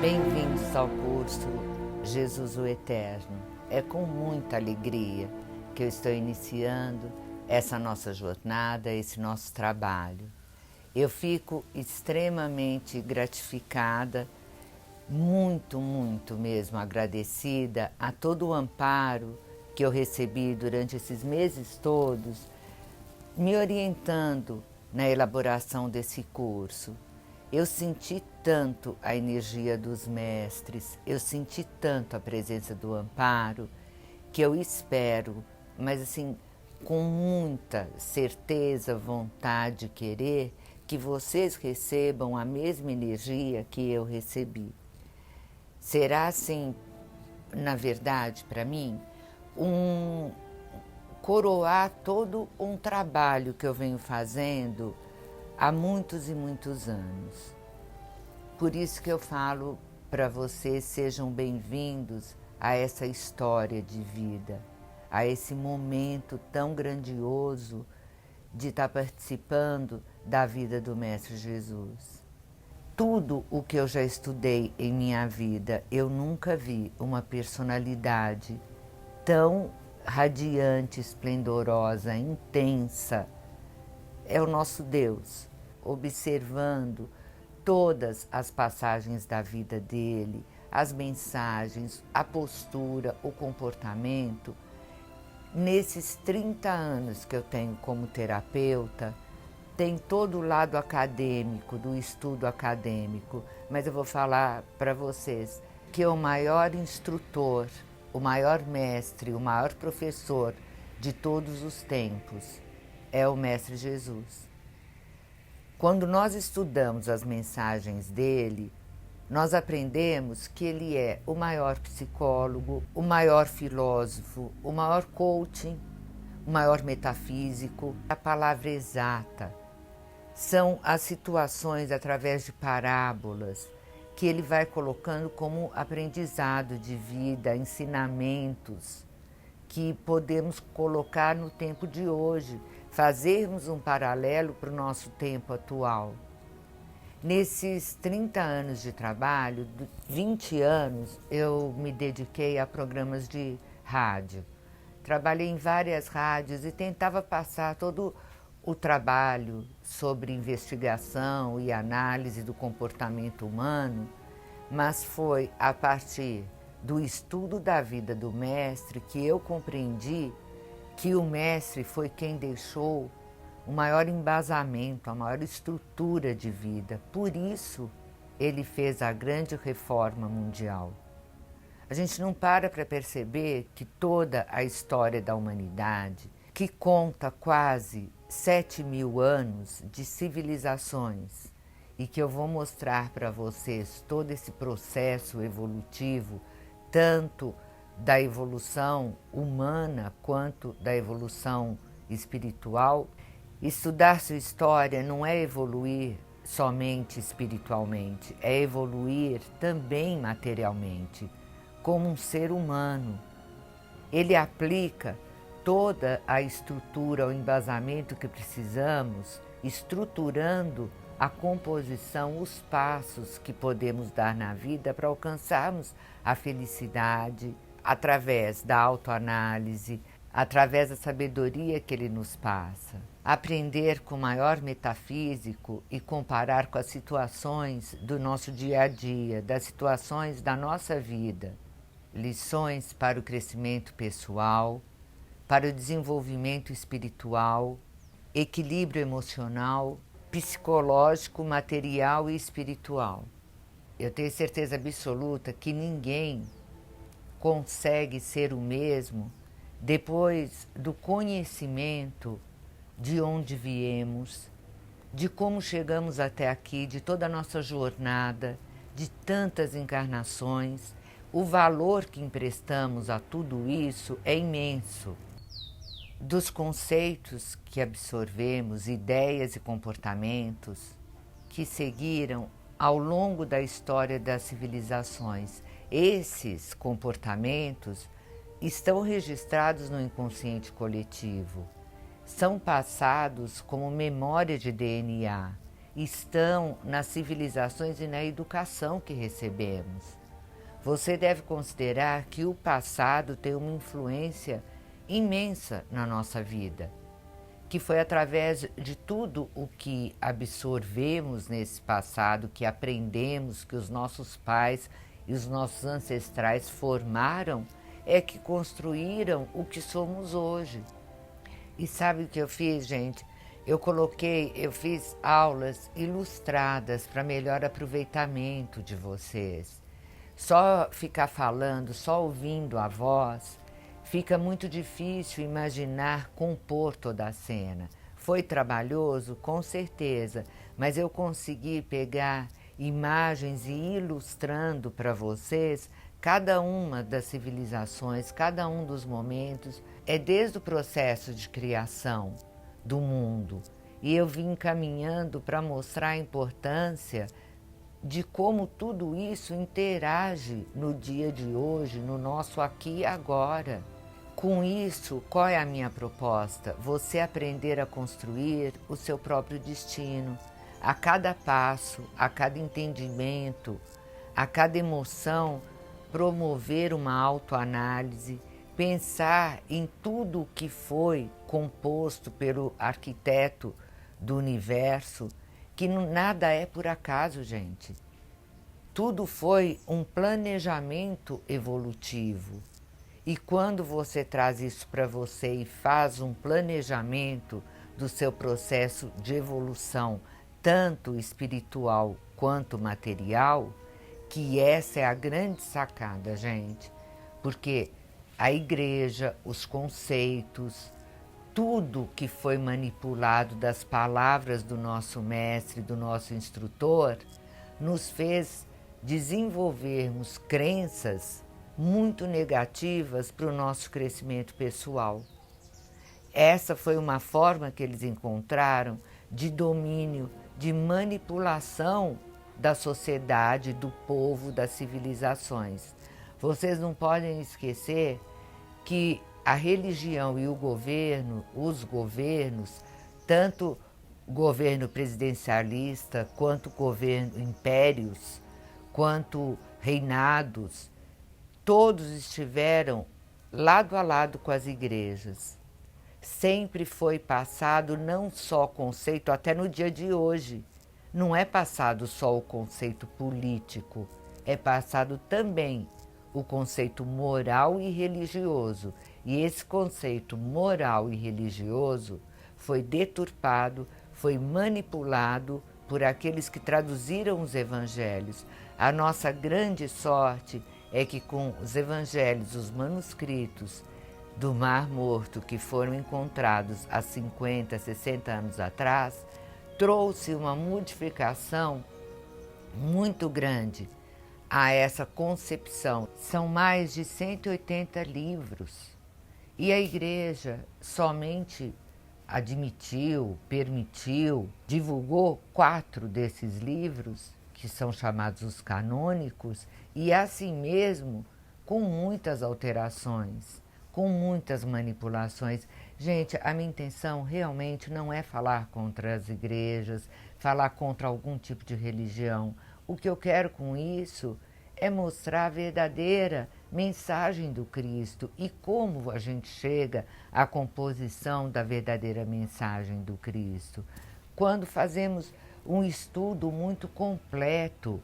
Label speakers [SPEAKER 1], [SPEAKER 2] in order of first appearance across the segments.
[SPEAKER 1] Bem-vindos ao curso Jesus o Eterno. É com muita alegria que eu estou iniciando essa nossa jornada, esse nosso trabalho. Eu fico extremamente gratificada, muito mesmo agradecida a todo o amparo que eu recebi durante esses meses todos, me orientando na elaboração desse curso. Eu senti tanto a energia dos mestres, eu senti tanto a presença do amparo, que eu espero, mas assim, com muita certeza, vontade, querer, que vocês recebam a mesma energia que eu recebi. Será assim, na verdade, para mim, coroar todo um trabalho que eu venho fazendo há muitos e muitos anos. Por isso que eu falo para vocês, sejam bem-vindos a essa história de vida, a esse momento tão grandioso de estar participando da vida do Mestre Jesus. Tudo o que eu já estudei em minha vida, eu nunca vi uma personalidade tão radiante, esplendorosa, intensa. É o nosso Deus, observando todas as passagens da vida dele, as mensagens, a postura, o comportamento. Nesses 30 anos que eu tenho como terapeuta, tem todo o lado acadêmico, do estudo acadêmico, mas eu vou falar para vocês que o maior instrutor, o maior mestre, o maior professor de todos os tempos é o Mestre Jesus. Quando nós estudamos as mensagens dele, nós aprendemos que ele é o maior psicólogo, o maior filósofo, o maior coaching, o maior metafísico. A palavra exata são as situações através de parábolas que ele vai colocando como aprendizado de vida, ensinamentos que podemos colocar no tempo de hoje, fazermos um paralelo para o nosso tempo atual. Nesses 30 anos de trabalho, 20 anos, eu me dediquei a programas de rádio. Trabalhei em várias rádios e tentava passar todo o trabalho sobre investigação e análise do comportamento humano, mas foi a partir do estudo da vida do mestre que eu compreendi que o mestre foi quem deixou o maior embasamento, a maior estrutura de vida. Por isso, ele fez a grande reforma mundial. A gente não para perceber que toda a história da humanidade, que conta quase 7.000 anos de civilizações, e que eu vou mostrar para vocês todo esse processo evolutivo, tanto da evolução humana quanto da evolução espiritual. Estudar sua história não é evoluir somente espiritualmente, é evoluir também materialmente, como um ser humano. Ele aplica toda a estrutura, o embasamento que precisamos, estruturando a composição, os passos que podemos dar na vida para alcançarmos a felicidade, através da autoanálise, através da sabedoria que ele nos passa. Aprender com o maior metafísico e comparar com as situações do nosso dia a dia, das situações da nossa vida. Lições para o crescimento pessoal, para o desenvolvimento espiritual, equilíbrio emocional, psicológico, material e espiritual. Eu tenho certeza absoluta que ninguém consegue ser o mesmo depois do conhecimento de onde viemos, de como chegamos até aqui, de toda a nossa jornada, de tantas encarnações. O valor que emprestamos a tudo isso é imenso. Dos conceitos que absorvemos, ideias e comportamentos que seguiram ao longo da história das civilizações. Esses comportamentos estão registrados no inconsciente coletivo, são passados como memória de DNA estão nas civilizações e na educação que recebemos. Você deve considerar que o passado tem uma influência imensa na nossa vida, que foi através de tudo o que absorvemos nesse passado, que aprendemos, que os nossos pais e os nossos ancestrais formaram, é que construíram o que somos hoje. E sabe o que eu fiz, gente? Eu fiz aulas ilustradas para melhor aproveitamento de vocês. Só ficar falando, só ouvindo a voz, fica muito difícil imaginar compor toda a cena. Foi trabalhoso? Com certeza, mas eu consegui pegar imagens e ir ilustrando para vocês cada uma das civilizações, cada um dos momentos, desde o processo de criação do mundo. E eu vim caminhando para mostrar a importância de como tudo isso interage no dia de hoje, no nosso aqui e agora. Com isso, qual é a minha proposta? Você aprender a construir o seu próprio destino. A cada passo, a cada entendimento, a cada emoção, promover uma autoanálise, pensar em tudo o que foi composto pelo arquiteto do universo, que nada é por acaso, gente. Tudo foi um planejamento evolutivo. E quando você traz isso para você e faz um planejamento do seu processo de evolução, tanto espiritual quanto material, que essa é a grande sacada, gente, porque a igreja, os conceitos, tudo que foi manipulado das palavras do nosso mestre, do nosso instrutor, nos fez desenvolvermos crenças muito negativas para o nosso crescimento pessoal. Essa foi uma forma que eles encontraram de domínio, de manipulação da sociedade, do povo, das civilizações. Vocês não podem esquecer que a religião e o governo, os governos, tanto governo presidencialista, quanto governo impérios, quanto reinados, todos estiveram lado a lado com as igrejas. Sempre foi passado não só conceito, até no dia de hoje, não é passado só o conceito político, é passado também o conceito moral e religioso. E esse conceito moral e religioso foi deturpado, foi manipulado por aqueles que traduziram os evangelhos. A nossa grande sorte é que com os evangelhos, os manuscritos do Mar Morto que foram encontrados há 50, 60 anos atrás, trouxe uma modificação muito grande a essa concepção. São mais de 180 livros e a igreja somente admitiu, permitiu, divulgou 4 desses livros, que são chamados os canônicos, e assim mesmo com muitas alterações, com muitas manipulações. Gente, a minha intenção realmente não é falar contra as igrejas, falar contra algum tipo de religião. O que eu quero com isso é mostrar a verdadeira mensagem do Cristo e como a gente chega à composição da verdadeira mensagem do Cristo. Quando fazemos um estudo muito completo,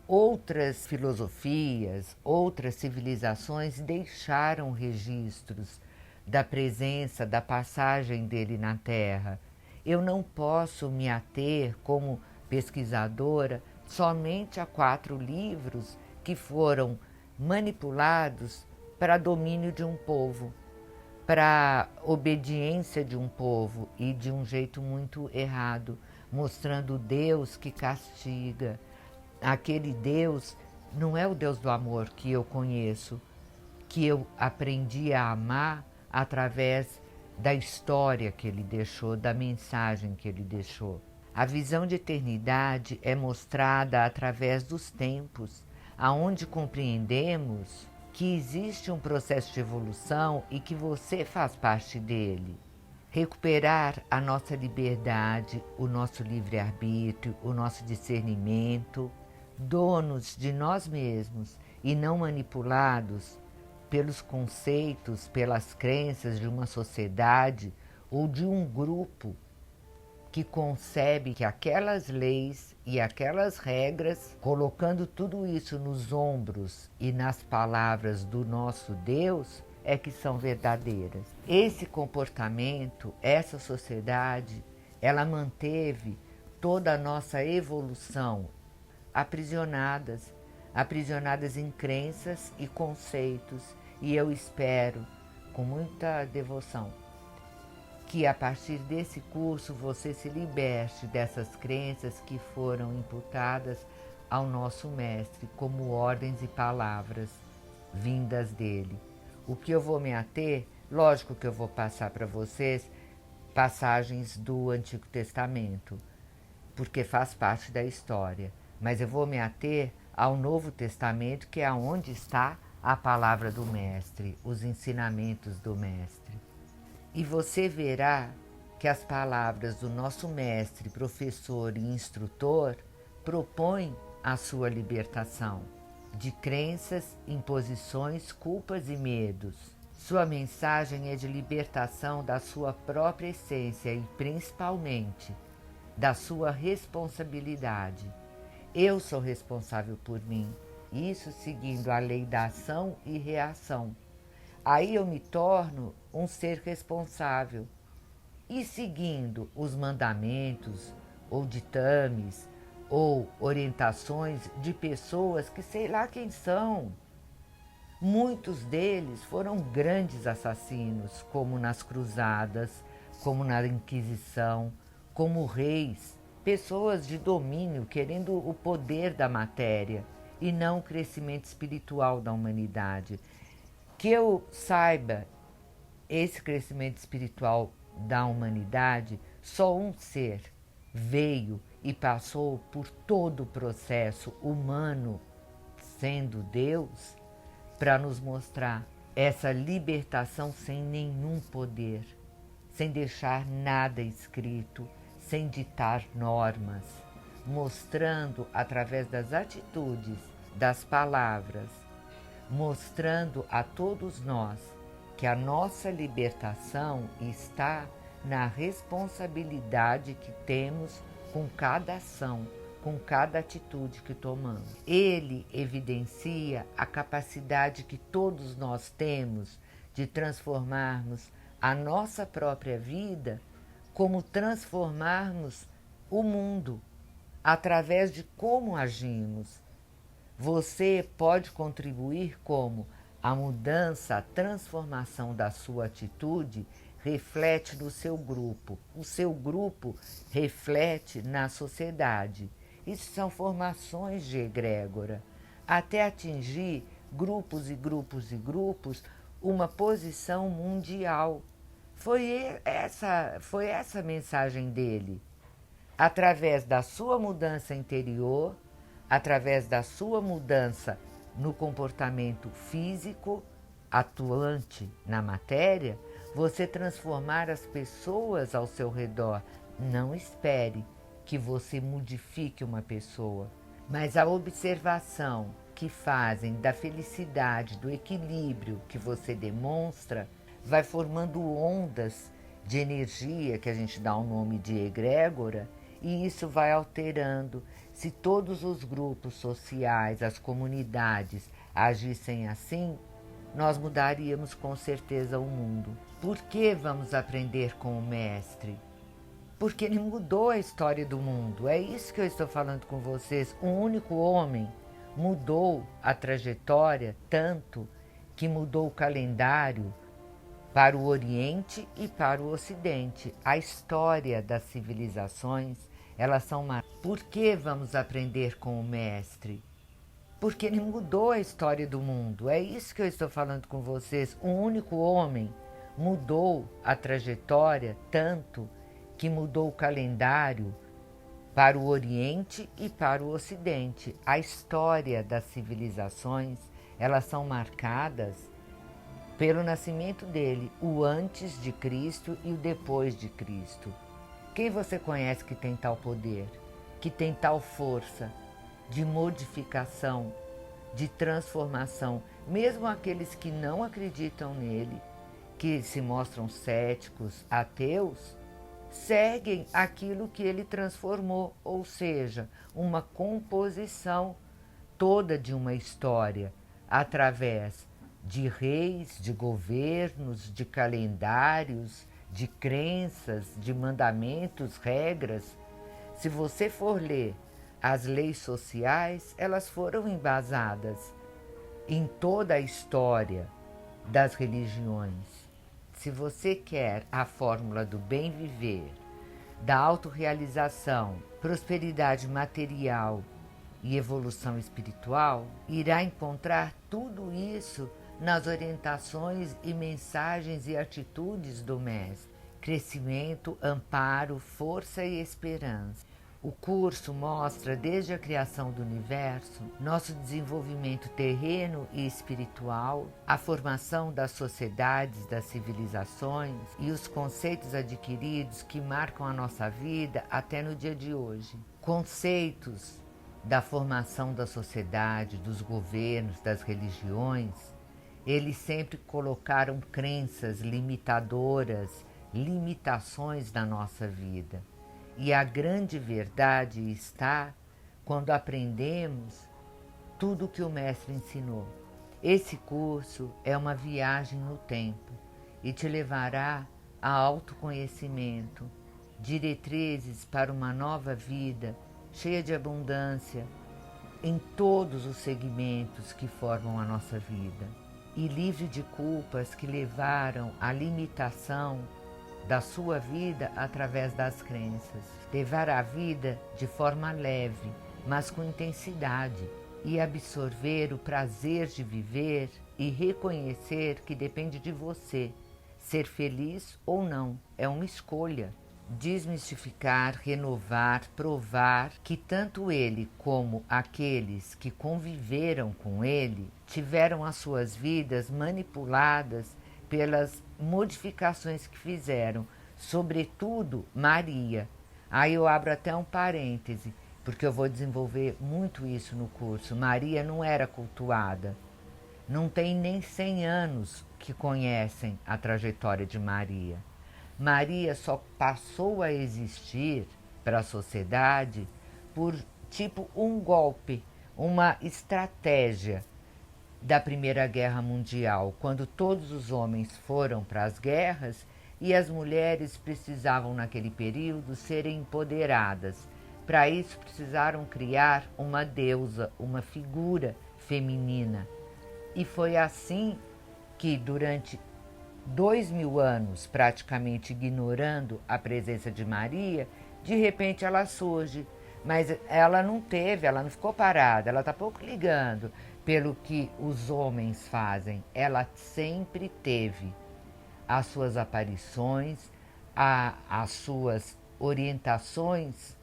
[SPEAKER 1] outras filosofias, outras civilizações deixaram registros da presença, da passagem dele na Terra. Eu não posso me ater, como pesquisadora, somente a 4 livros que foram manipulados para domínio de um povo, para obediência de um povo e de um jeito muito errado, mostrando o Deus que castiga. Aquele Deus não é o Deus do amor que eu conheço, que eu aprendi a amar através da história que ele deixou, da mensagem que ele deixou. A visão de eternidade é mostrada através dos tempos, aonde compreendemos que existe um processo de evolução e que você faz parte dele. recuperar a nossa liberdade, o nosso livre-arbítrio, o nosso discernimento, donos de nós mesmos e não manipulados pelos conceitos, pelas crenças de uma sociedade ou de um grupo que concebe que aquelas leis e aquelas regras, colocando tudo isso nos ombros e nas palavras do nosso Deus, é que são verdadeiras. Esse comportamento, essa sociedade, ela manteve toda a nossa evolução aprisionadas em crenças e conceitos, e eu espero, com muita devoção, que a partir desse curso você se liberte dessas crenças que foram imputadas ao nosso mestre como ordens e palavras vindas dele. O que eu vou me ater, lógico que eu vou passar para vocês passagens do Antigo Testamento, porque faz parte da história, mas eu vou me ater ao Novo Testamento, que é onde está a palavra do mestre, os ensinamentos do mestre. E você verá que as palavras do nosso mestre, professor e instrutor propõem a sua libertação de crenças, imposições, culpas e medos. Sua mensagem é de libertação da sua própria essência e, principalmente, da sua responsabilidade. Eu sou responsável por mim, isso seguindo a lei da ação e reação. Aí eu me torno um ser responsável. E seguindo os mandamentos, ou ditames, ou orientações de pessoas que sei lá quem são. Muitos deles foram grandes assassinos, como nas cruzadas, como na Inquisição, como reis, pessoas de domínio querendo o poder da matéria e não o crescimento espiritual da humanidade. Que eu saiba, esse crescimento espiritual da humanidade, só um ser veio e passou por todo o processo humano, sendo Deus, para nos mostrar essa libertação sem nenhum poder, sem deixar nada escrito, sem ditar normas, mostrando através das atitudes, das palavras, mostrando a todos nós que a nossa libertação está na responsabilidade que temos com cada ação, com cada atitude que tomamos. Ele evidencia a capacidade que todos nós temos de transformarmos a nossa própria vida, como transformarmos o mundo através de como agimos. Você pode contribuir como a mudança, a transformação da sua atitude reflete no seu grupo. O seu grupo reflete na sociedade. Isso são formações de egrégora, até atingir grupos e grupos e grupos, uma posição mundial. Foi essa a mensagem dele. Através da sua mudança interior, através da sua mudança no comportamento físico, atuante na matéria, você transformar as pessoas ao seu redor. Não espere que você modifique uma pessoa, mas a observação que fazem da felicidade, do equilíbrio que você demonstra, vai formando ondas de energia, que a gente dá o nome de egrégora, e isso vai alterando. Se todos os grupos sociais, as comunidades agissem assim, nós mudaríamos com certeza o mundo. Por que vamos aprender com o mestre? Porque ele mudou a história do mundo. É isso que eu estou falando com vocês. Um único homem mudou a trajetória tanto que mudou o calendário para o Oriente e para o Ocidente. A história das civilizações, elas são marcadas. Por que vamos aprender com o mestre? Porque ele mudou a história do mundo. É isso que eu estou falando com vocês. Um único homem mudou a trajetória tanto que mudou o calendário para o Oriente e para o Ocidente. A história das civilizações, elas são marcadas pelo nascimento dele, o antes de Cristo e o depois de Cristo. Quem você conhece que tem tal poder, que tem tal força de modificação, de transformação, mesmo aqueles que não acreditam nele, que se mostram céticos, ateus, seguem aquilo que ele transformou, ou seja, uma composição toda de uma história, através de reis, de governos, de calendários, de crenças, de mandamentos, regras. Se você for ler as leis sociais, elas foram embasadas em toda a história das religiões. Se você quer a fórmula do bem viver, da autorrealização, prosperidade material e evolução espiritual, irá encontrar tudo isso nas orientações e mensagens e atitudes do Mestre. Crescimento, amparo, força e esperança. O curso mostra desde a criação do universo, nosso desenvolvimento terreno e espiritual, a formação das sociedades, das civilizações e os conceitos adquiridos que marcam a nossa vida até no dia de hoje. Conceitos da formação da sociedade, dos governos, das religiões, eles sempre colocaram crenças limitadoras, limitações na nossa vida. E a grande verdade está quando aprendemos tudo o que o Mestre ensinou. Esse curso é uma viagem no tempo e te levará a autoconhecimento, diretrizes para uma nova vida cheia de abundância em todos os segmentos que formam a nossa vida e livre de culpas que levaram à limitação da sua vida através das crenças. Levar a vida de forma leve, mas com intensidade, e absorver o prazer de viver e reconhecer que depende de você. Ser feliz ou não é uma escolha. Desmistificar, renovar, provar que tanto ele como aqueles que conviveram com ele tiveram as suas vidas manipuladas pelas modificações que fizeram, sobretudo Maria. Aí eu abro até um parêntese, porque eu vou desenvolver muito isso no curso. Maria não era cultuada. Não tem nem 100 anos que conhecem a trajetória de Maria. Maria só passou a existir para a sociedade por tipo um golpe, uma estratégia da Primeira Guerra Mundial, quando todos os homens foram para as guerras e as mulheres precisavam naquele período serem empoderadas. Para isso precisaram criar uma deusa, uma figura feminina. E foi assim que durante 2000 anos, praticamente ignorando a presença de Maria, de repente ela surge. Mas ela não ficou parada, ela está pouco ligando pelo que os homens fazem. Ela sempre teve as suas aparições, as suas orientações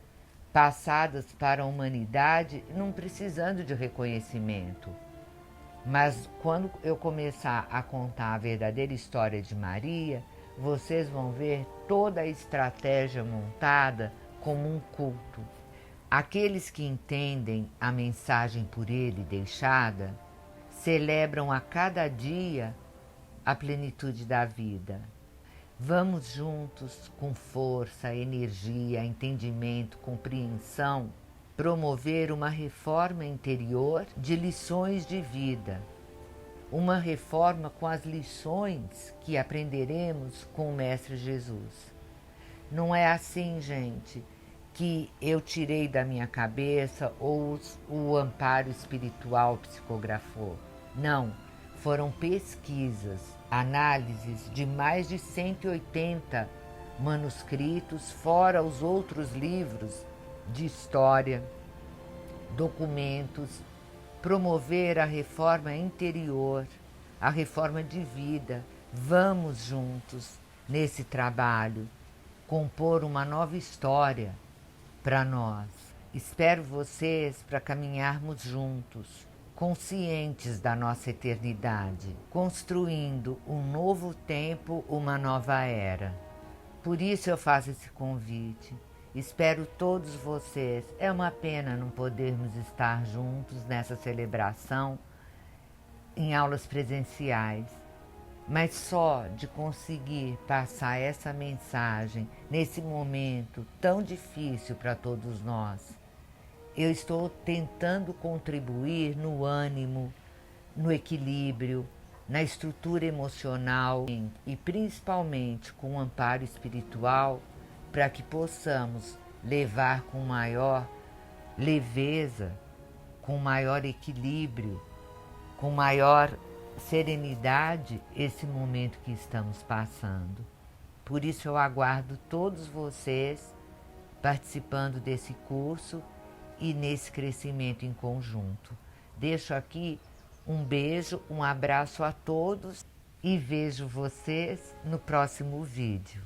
[SPEAKER 1] passadas para a humanidade, não precisando de reconhecimento. Mas quando eu começar a contar a verdadeira história de Maria, vocês vão ver toda a estratégia montada como um culto. Aqueles que entendem a mensagem por ele deixada celebram a cada dia a plenitude da vida. Vamos juntos, com força, energia, entendimento, compreensão, promover uma reforma interior de lições de vida. Uma reforma com as lições que aprenderemos com o Mestre Jesus. Não é assim, gente, que eu tirei da minha cabeça ou o amparo espiritual psicografou. Não, foram pesquisas, análises de mais de 180 manuscritos, fora os outros livros de história, documentos, promover a reforma interior, a reforma de vida. Vamos juntos nesse trabalho, compor uma nova história para nós. Espero vocês para caminharmos juntos. conscientes da nossa eternidade, construindo um novo tempo, uma nova era. Por isso eu faço esse convite. Espero todos vocês. É uma pena não podermos estar juntos nessa celebração em aulas presenciais, mas só de conseguir passar essa mensagem nesse momento tão difícil para todos nós, eu estou tentando contribuir no ânimo, no equilíbrio, na estrutura emocional e principalmente com o amparo espiritual para que possamos levar com maior leveza, com maior equilíbrio, com maior serenidade esse momento que estamos passando. Por isso eu aguardo todos vocês participando desse curso e nesse crescimento em conjunto. Deixo aqui um beijo, um abraço a todos e vejo vocês no próximo vídeo.